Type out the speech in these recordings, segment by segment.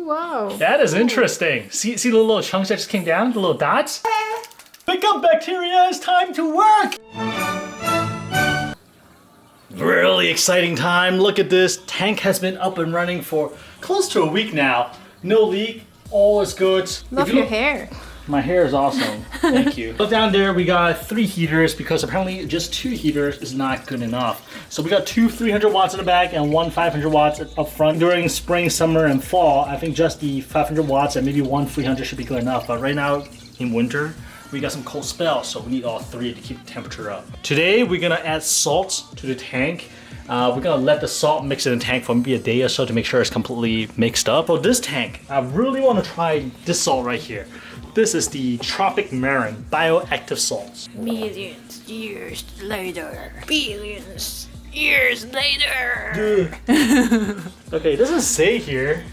wow. That is interesting. See the little chunks that just came down? The little dots? Pick up bacteria, it's time to work! Really exciting time. Look at this. Tank has been up and running for close to a week now. No leak, all is good. Love your hair. My hair is awesome. Thank you. Look down there, we got 3 heaters because apparently just 2 heaters is not good enough. So we got 2 300 watts in the back and 1 500 watts up front. During spring, summer, and fall, I think just the 500 watts and maybe 1 300 should be good enough. But right now in winter, we got some cold spells, so we need all 3 to keep the temperature up. Today, we're gonna add salt to the tank. We're gonna let the salt mix in the tank for maybe a day or so to make sure it's completely mixed up. For this tank, I really wanna try this salt right here. This is the Tropic Marine bioactive salts. Millions years later. Billions years later. Okay, it doesn't say here.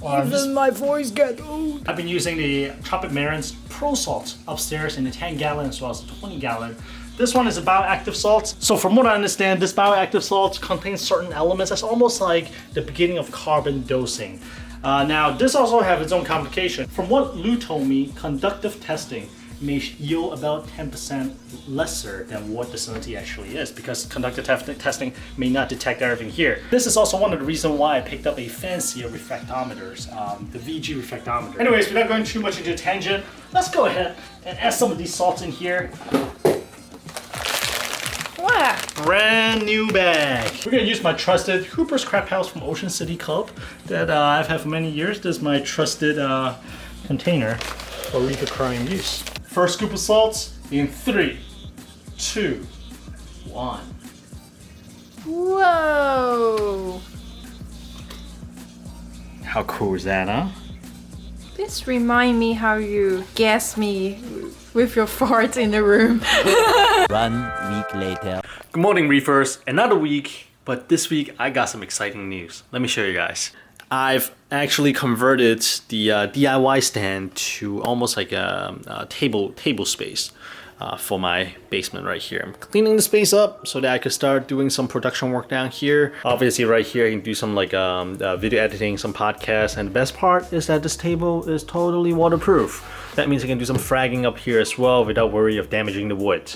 Even my voice get old. I've been using the Tropic Marine's Pro Salt upstairs in the 10 gallon as well as the 20 gallon. This one is a bioactive salt. So from what I understand, this bioactive salt contains certain elements that's almost like the beginning of carbon dosing. Now, this also has its own complication. From what Lou told me, conductive testing may yield about 10% lesser than what the salinity actually is because conductive testing may not detect everything here. This is also one of the reasons why I picked up a fancier refractometers, the VG refractometer. Anyways, without going too much into a tangent, let's go ahead and add some of these salts in here. What? Brand new bag. We're gonna use my trusted Hooper's Crab House from Ocean City Club that I've had for many years. This is my trusted container for Reef Aquarium use. First scoop of salts in 3, 2, 1. Whoa. How cool is that, huh? This reminds me how you gas me with your farts in the room. 1 week later. Good morning, Reefers. Another week, but this week I got some exciting news. Let me show you guys. I've actually converted the DIY stand to almost like a table space for my basement right here. I'm cleaning the space up so that I could start doing some production work down here. Obviously right here I can do some like video editing, some podcasts, and the best part is that this table is totally waterproof. That means I can do some fragging up here as well without worry of damaging the wood.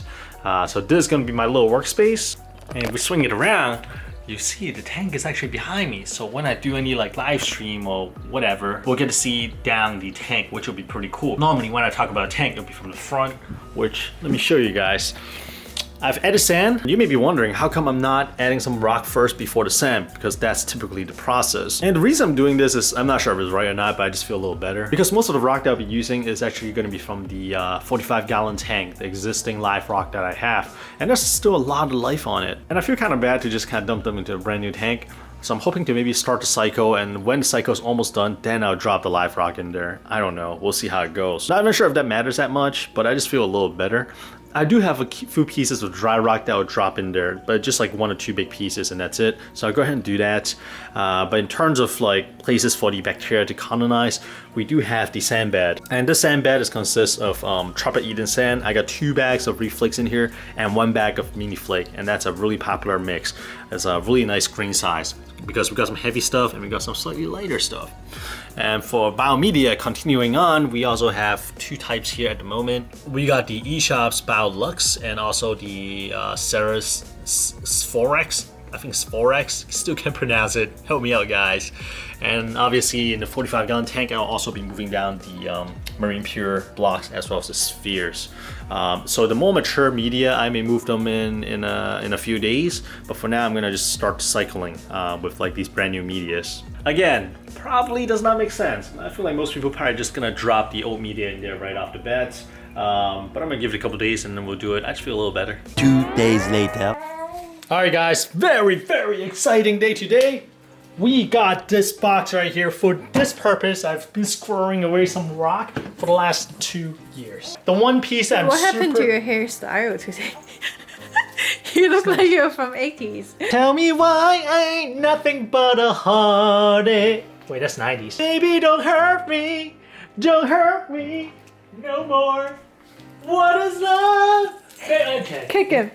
So this is gonna be my little workspace, and if we swing it around, you see the tank is actually behind me. So when I do any like live stream or whatever, we'll get to see down the tank, which will be pretty cool. Normally when I talk about a tank, it'll be from the front, which let me show you guys. I've added sand. You may be wondering how come I'm not adding some rock first before the sand, because that's typically the process. And the reason I'm doing this is, I'm not sure if it's right or not, but I just feel a little better. Because most of the rock that I'll be using is actually gonna be from the 45 gallon tank, the existing live rock that I have. And there's still a lot of life on it. And I feel kind of bad to just kind of dump them into a brand new tank. So I'm hoping to maybe start the cycle, and when the cycle is almost done, then I'll drop the live rock in there. I don't know, we'll see how it goes. Not even sure if that matters that much, but I just feel a little better. I do have a few pieces of dry rock that will drop in there, but just like 1 or 2 big pieces and that's it. So I'll go ahead and do that. But in terms of like places for the bacteria to colonize, we do have the sand bed. And this sand bed consists of Tropic Eden sand. I got 2 bags of Reef flakes in here and 1 bag of mini flake. And that's a really popular mix. It's a really nice green size because we got some heavy stuff and we got some slightly lighter stuff. And for biomedia, continuing on, we also have 2 types here at the moment. We got the eShop's BioLux and also the Ceres Sphorex. I think Sphorex, still can't pronounce it. Help me out, guys. And obviously in the 45 gallon tank, I'll also be moving down the Marine Pure blocks as well as the spheres. So the more mature media, I may move them in a few days, but for now I'm gonna just start cycling with like these brand new medias. Again, probably does not make sense. I feel like most people are probably just gonna drop the old media in there right off the bat. But I'm gonna give it a couple days and then we'll do it. I just feel a little better. 2 days later. All right, guys, very, very exciting day today. We got this box right here for this purpose. I've been squirreling away some rock for the last 2 years. The one piece that What happened to your hairstyle today? You look like you're from 80s. Tell me why I ain't nothing but a heartache. Wait, that's 90s. Baby, don't hurt me no more. What is love? Okay. Kick him.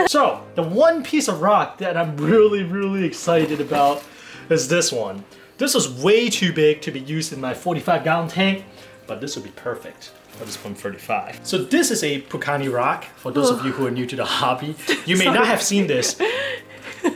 So, the one piece of rock that I'm really, really excited about is this one. This was way too big to be used in my 45-gallon tank, but this would be perfect for this 135. So this is a Punkani rock. For those of you who are new to the hobby, you may not have seen this.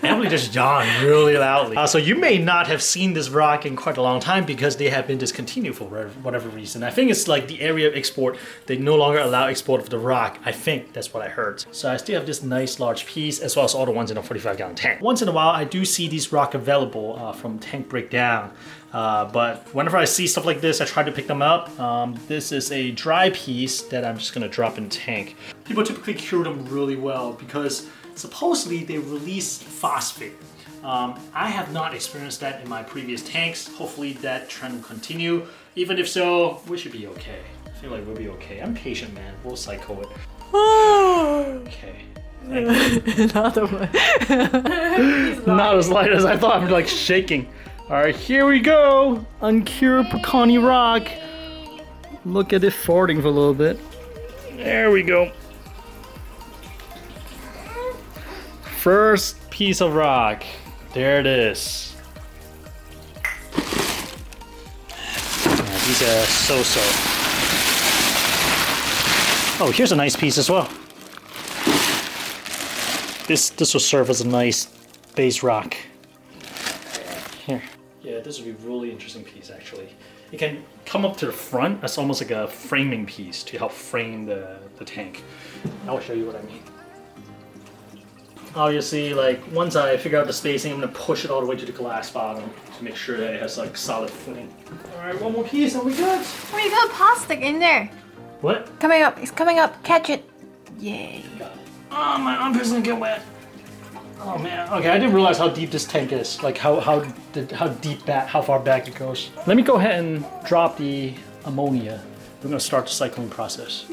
Emily just yawned really loudly. So you may not have seen this rock in quite a long time because they have been discontinued for whatever reason. I think it's like the area of export. They no longer allow export of the rock. I think that's what I heard. So I still have this nice large piece as well as all the ones in a 45-gallon tank. Once in a while, I do see these rock available from tank breakdown. But whenever I see stuff like this, I try to pick them up. This is a dry piece that I'm just gonna drop in the tank. People typically cure them really well because supposedly they release phosphate. I have not experienced that in my previous tanks. Hopefully that trend will continue. Even if so, we should be okay. I feel like we'll be okay. I'm patient, man. We'll cycle it. Okay. Another one. Not as light as I thought. I'm like shaking. All right, here we go. Uncured Punkani rock. Look at it farting for a little bit. There we go. First piece of rock. There it is. Yeah, these are so-so. Oh, here's a nice piece as well. This will serve as a nice base rock. Here. Yeah, this would be a really interesting piece actually. It can come up to the front as almost like a framing piece to help frame the tank. I will show you what I mean. Obviously, like once I figure out the spacing, I'm gonna push it all the way to the glass bottom to make sure that it has like solid footing. All right, one more piece and we good. Oh, you got plastic in there. What? Coming up, it's coming up. Catch it. Yay. Got it. Oh, my armpit's gonna get wet. Oh man. Okay, I didn't realize how deep this tank is. Like how far back it goes. Let me go ahead and drop the ammonia. We're gonna start the cycling process.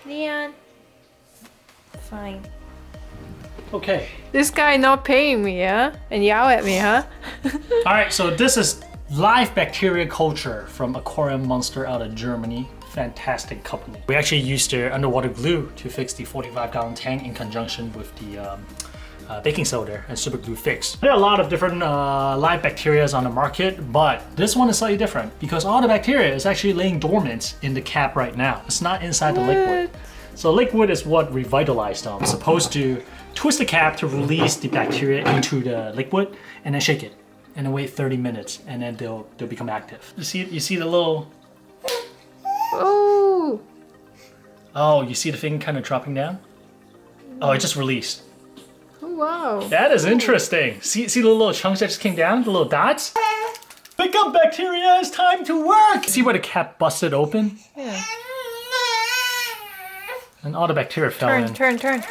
Leon. Fine. Okay. This guy not paying me, huh? And yell at me, huh? All right, so this is live bacteria culture from Aquarium Munster out of Germany. Fantastic company. We actually used their underwater glue to fix the 45-gallon tank in conjunction with the baking soda and super glue fix. There are a lot of different live bacteria on the market, but this one is slightly different because all the bacteria is actually laying dormant in the cap right now. It's not inside the liquid. So liquid is what revitalized them. It's supposed to twist the cap to release the bacteria into the liquid and then shake it and then wait 30 minutes and then they'll become active. You see the little... Oh! Oh, you see the thing kind of dropping down? Oh, it just released. Oh, wow. That is interesting. See the little chunks that just came down? The little dots? Pick up bacteria, it's time to work! See where the cap busted open? Yeah. And all the bacteria fell in. Turn.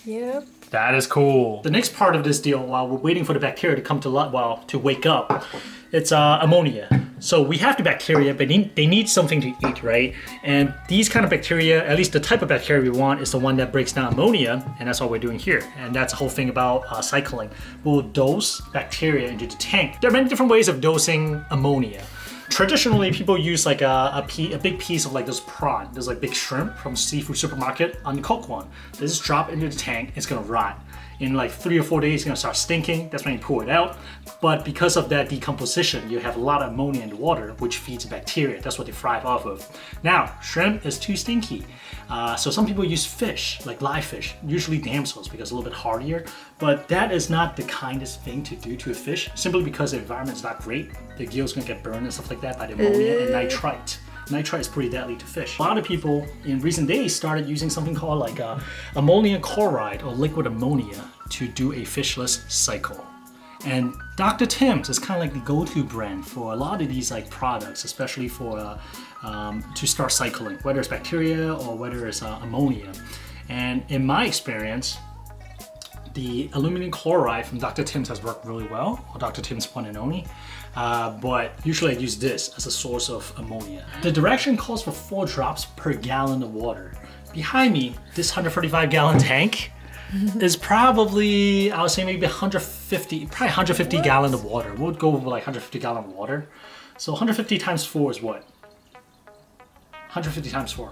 Yep. That is cool. The next part of this deal, while we're waiting for the bacteria to come to wake up, it's ammonia. So we have the bacteria, but they need something to eat, right? And these kind of bacteria, at least the type of bacteria we want, is the one that breaks down ammonia, and that's what we're doing here. And that's the whole thing about cycling. We'll dose bacteria into the tank. There are many different ways of dosing ammonia. Traditionally, people use like a big piece of like this prawn, this like big shrimp from seafood supermarket, uncooked one. They just drop into the tank, it's gonna rot. In like 3 or 4 days, it's gonna start stinking. That's when you pour it out. But because of that decomposition, you have a lot of ammonia in the water, which feeds bacteria. That's what they thrive off of. Now, shrimp is too stinky. So some people use fish, like live fish, usually damsels because it's a little bit hardier. But that is not the kindest thing to do to a fish, simply because the environment is not great. The gill's gonna get burned and stuff like that by the ammonia and nitrite. Nitrite is pretty deadly to fish. A lot of people in recent days started using something called like ammonia chloride or liquid ammonia to do a fishless cycle. And Dr. Tim's is kind of like the go-to brand for a lot of these like products, especially for to start cycling, whether it's bacteria or whether it's ammonia. And in my experience, the aluminum chloride from Dr. Tim's has worked really well, or Dr. Tim's one and only. But usually I use this as a source of ammonia. The direction calls for 4 drops per gallon of water. Behind me, this 135-gallon tank is probably, I would say maybe 150 gallon of water. We'll go with like 150 gallon of water. So 150 times 4 is what? 150 times 4.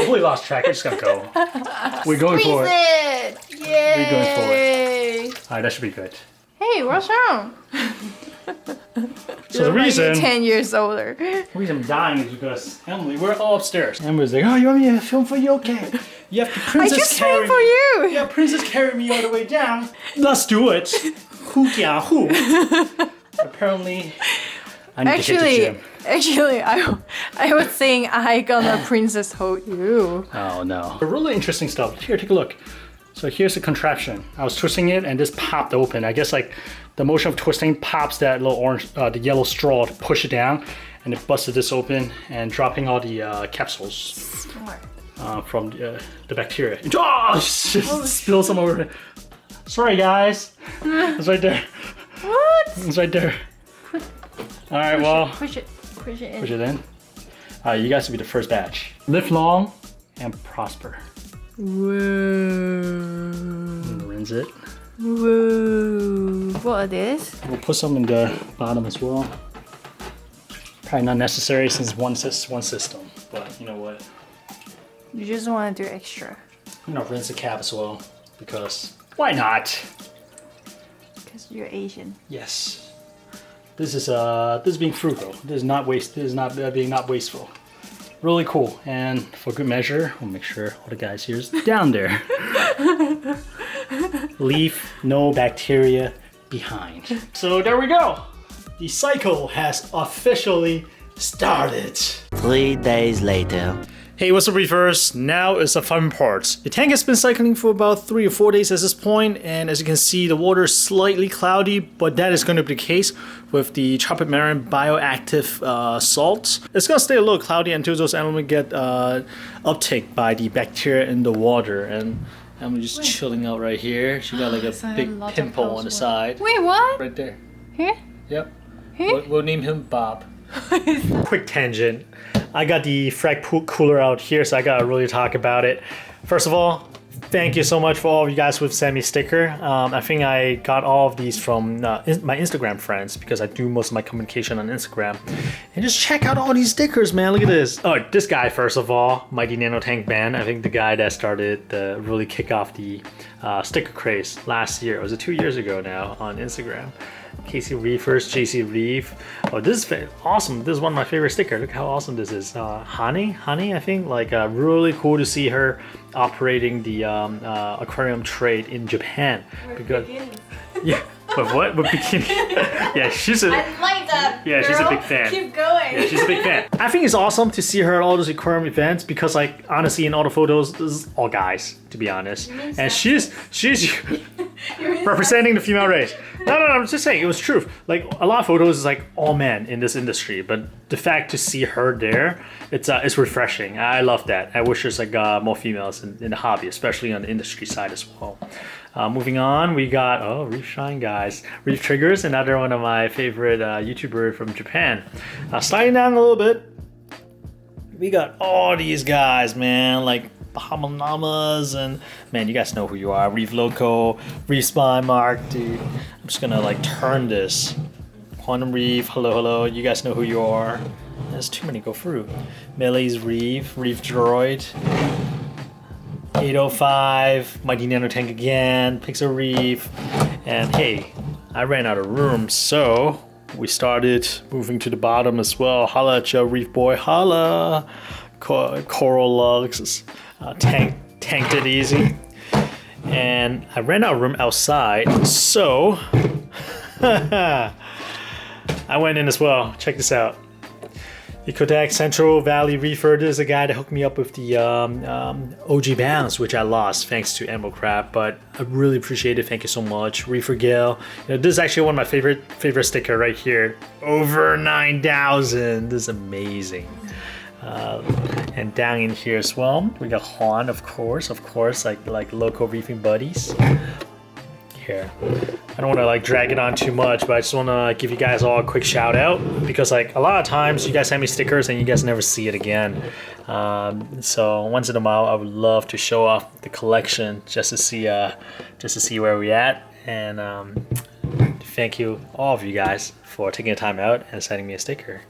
completely lost track. We're just gonna go. We're going for it. Yay! We're going for it. All right, that should be good. Hey, what's wrong? So the reason 10 years older. The reason I'm dying is because Emily, we're all upstairs. Emily's like, oh, you want me to film for you? Okay. You have to princess I just carry filmed for you. Yeah, princess carry me all the way down. Let's do it. Who yeah who? Apparently, I need to hit the gym. Actually, I was saying I gonna princess hold you. Oh no. Really interesting stuff. Here, take a look. So here's the contraption. I was twisting it and this popped open. I guess like the motion of twisting pops that little orange, the yellow straw to push it down, and it busted this open and dropping all the capsules Smart. from the bacteria. Oh, just spill some over. Sorry guys. It's right there. What? It's right there. All right, well. Push it in. Push it in. All right, you guys will be the first batch. Live long and prosper. Whoa. Rinse it. Whoa. What are this? We'll put some in the bottom as well. Probably not necessary since one system, but you know what? You just want to do extra. I'm gonna rinse the cap as well because why not? Because you're Asian. Yes. This is being frugal. This is not waste. This is not being not wasteful. Really cool, and for good measure, we'll make sure all the guys here is down there. Leave no bacteria behind. So there we go. The cycle has officially started. 3 days later. Hey, what's up, Reefers? Now is the fun part. The tank has been cycling for about 3 or 4 days at this point, and as you can see, the water is slightly cloudy, but that is going to be the case with the chocolate marine bioactive salts. It's going to stay a little cloudy until those animals get uptake by the bacteria in the water, and I'm just chilling out right here. She got like a big pimple on the side. Wait, what? Right there. Here? Yep. Here? We'll name him Bob. Quick tangent. I got the frag cooler out here, so I gotta really talk about it. First of all, thank you so much for all of you guys who've sent me sticker. I think I got all of these from my Instagram friends because I do most of my communication on Instagram. And just check out all these stickers, man. Look at this. Oh, this guy, first of all, Mighty Nano Tank Band. I think the guy that started really kick off the sticker craze last year. Was it 2 years ago now on Instagram? Casey Reefers, JC Reef. Oh, this is awesome. This is one of my favorite stickers. Look how awesome this is. Honey, I think. Like, really cool to see her operating the aquarium trade in Japan. Because, yeah, but what? With bikini? Yeah, she's a. I like that. Yeah, she's a big fan. Keep going. Yeah, she's a big fan. I think it's awesome to see her at all those aquarium events because, like, honestly, in all the photos, this is all guys, to be honest. And she's representing the female race. No, I'm just saying, it was true. Like, a lot of photos is like all men in this industry, but the fact to see her there, it's refreshing. I love that. I wish there's like more females in the hobby, especially on the industry side as well. Moving on, we got, Reef Shine, guys. Reef Triggers, another one of my favorite YouTuber from Japan. Sliding down a little bit, we got all these guys, man, like Bahamamas, and man, you guys know who you are. Reef Loco, Reef Spy Mark, dude. I'm just gonna like turn this. Quantum Reef, hello, you guys know who you are. There's too many to go through. Melee's Reef, Reef Droid, 805, Mighty Nano Tank again, Pixel Reef, and hey, I ran out of room, so we started moving to the bottom as well. Holla at ya, Reef Boy, holla! Coral Lugs, tanked it easy. And I ran out of room outside, so I went in as well. Check this out. Kodak Central Valley Reefer. This is a guy that hooked me up with the OG bands, which I lost thanks to Emerald Crab, but I really appreciate it. Thank you so much. Reefer Gale. You know, this is actually one of my favorite sticker right here. Over 9,000. This is amazing. And down in here as well, we got Han, of course, like local reefing buddies. Here, I don't want to like drag it on too much, but I just want to give you guys all a quick shout out because like a lot of times you guys send me stickers and you guys never see it again. So once in a while, I would love to show off the collection just to see where we're at. And thank you all of you guys for taking the time out and sending me a sticker.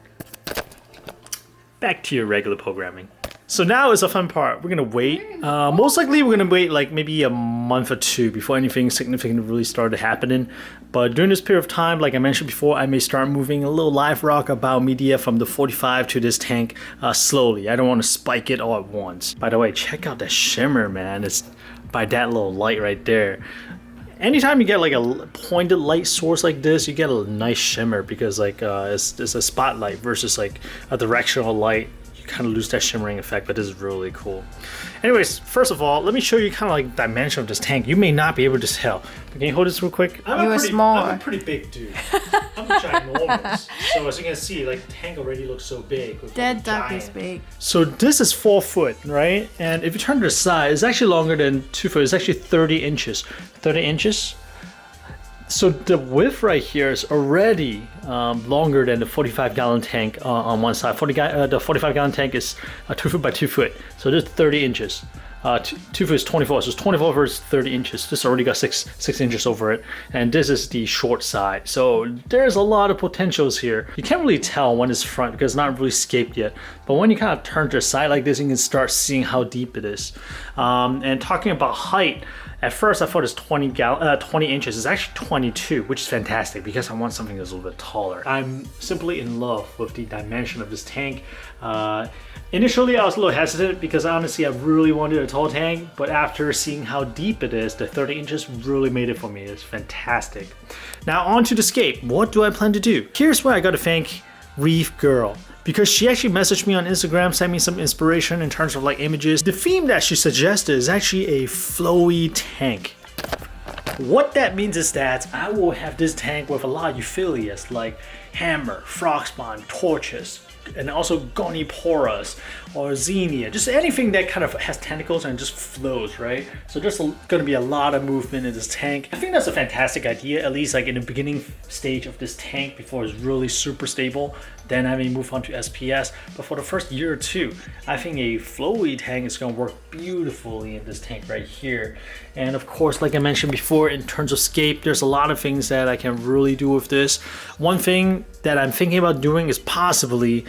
Back to your regular programming. So now is the fun part. We're gonna wait. Most likely we're gonna wait like maybe a month or two before anything significant really started happening. But during this period of time, like I mentioned before, I may start moving a little live rock biomedia from the 45 to this tank slowly. I don't want to spike it all at once. By the way, check out that shimmer, man. It's by that little light right there. Anytime you get like a pointed light source like this, you get a nice shimmer because like it's a spotlight versus like a directional light. Kind of lose that shimmering effect, but this is really cool. Anyways, first of all, let me show you kind of like dimension of this tank. You may not be able to tell. Can you hold this real quick? You are small. I'm a pretty big dude. I'm ginormous. So as you can see, like the tank already looks so big. That duck is big. So this is 4 foot, right? And if you turn to the side, it's actually longer than 2 foot. It's actually 30 inches. 30 inches. So the width right here is already longer than the 45-gallon tank on one side. The 45-gallon tank is 2 foot by 2 foot, so this is 30 inches. 2 foot is 24, so it's 24 versus 30 inches. This already got 6 inches over it, and this is the short side. So there's a lot of potentials here. You can't really tell when it's front because it's not really scaped yet, but when you kind of turn to the side like this, you can start seeing how deep it is. And talking about height, at first I thought it's 20 inches. It's actually 22, which is fantastic because I want something that's a little bit taller. I'm simply in love with the dimension of this tank. Initially I was a little hesitant because honestly I really wanted a tall tank, but after seeing how deep it is, the 30 inches really made it for me. It's fantastic. Now on to the scape. What do I plan to do? Here's where I gotta thank Reef Girl, because she actually messaged me on Instagram, sent me some inspiration in terms of like images. The theme that she suggested is actually a flowy tank. What that means is that I will have this tank with a lot of euphyllias like hammer, frog spawn, torches, and also goniporas or xenia, just anything that kind of has tentacles and just flows, right? So there's going to be a lot of movement in this tank. I think that's a fantastic idea, at least like in the beginning stage of this tank before it's really super stable. Then I may move on to SPS, but for the first year or two, I think a flowy tank is going to work beautifully in this tank right here. And of course, like I mentioned before, in terms of scape, there's a lot of things that I can really do with this. One thing that I'm thinking about doing is possibly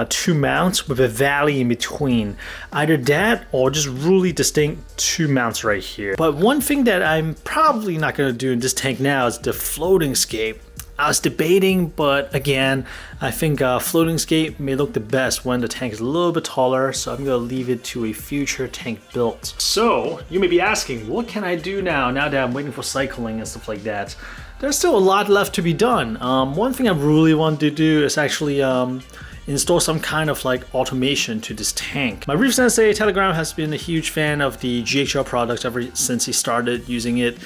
2 mounts with a valley in between. Either that or just really distinct 2 mounts right here. But one thing that I'm probably not going to do in this tank now is the floating scape. I was debating, but again, I think floating scape may look the best when the tank is a little bit taller, so I'm gonna leave it to a future tank build. So, you may be asking, what can I do now that I'm waiting for cycling and stuff like that? There's still a lot left to be done. One thing I really want to do is actually install some kind of like automation to this tank. My Reef Sensei Telegram has been a huge fan of the GHL products ever since he started using it.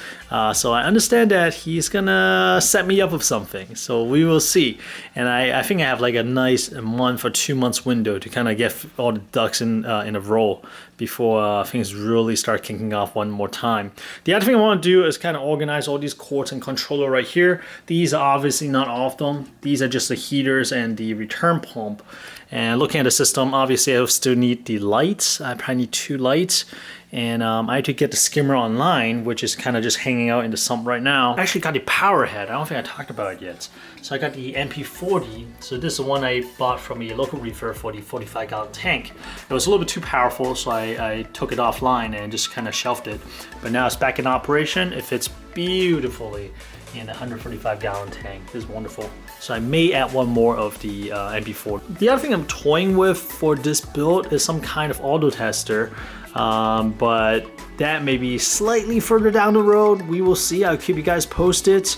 So I understand that he's gonna set me up with something. So we will see. And I think I have like a nice month or 2 months window to kind of get all the ducks in a row before things really start kicking off one more time. The other thing I want to do is kind of organize all these cords and controller right here. These are obviously not all of them. These are just the heaters and the return pump. And looking at the system, obviously I still need the lights. I probably need 2 lights. And I had to get the skimmer online, which is kind of just hanging out in the sump right now. I actually got the power head. I don't think I talked about it yet. So I got the MP40. So this is the one I bought from a local reefer for the 45-gallon tank. It was a little bit too powerful, so I took it offline and just kind of shelved it. But now it's back in operation. It fits beautifully in a 145-gallon tank. This is wonderful. So I may add one more of the MP40. The other thing I'm toying with for this build is some kind of auto tester. But that may be slightly further down the road. We will see. I'll keep you guys posted.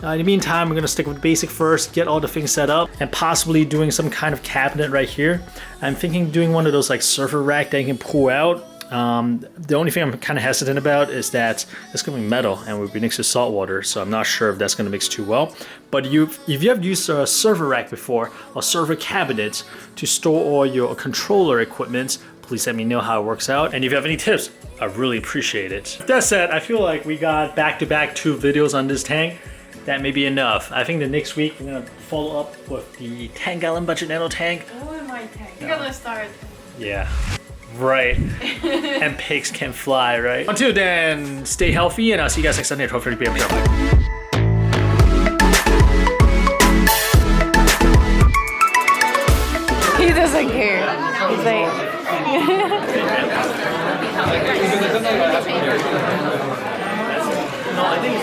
In the meantime, we're gonna stick with basic first, get all the things set up, and possibly doing some kind of cabinet right here. I'm thinking doing one of those like surfer rack that you can pull out. The only thing I'm kind of hesitant about is that it's gonna be metal and we'll be next to salt water, so I'm not sure if that's gonna mix too well. But if you have used a server rack before, or server cabinet to store all your controller equipment, please let me know how it works out. And if you have any tips, I really appreciate it. That said, I feel like we got back-to-back 2 videos on this tank. That may be enough. I think the next week we're gonna follow up with the 10-gallon budget nano tank. Oh my tank. You're gonna start. Yeah. Right. And pigs can fly, right? Until then, stay healthy, and I'll see you guys next Sunday at 12:30 p.m. He doesn't care. He's like. No, I think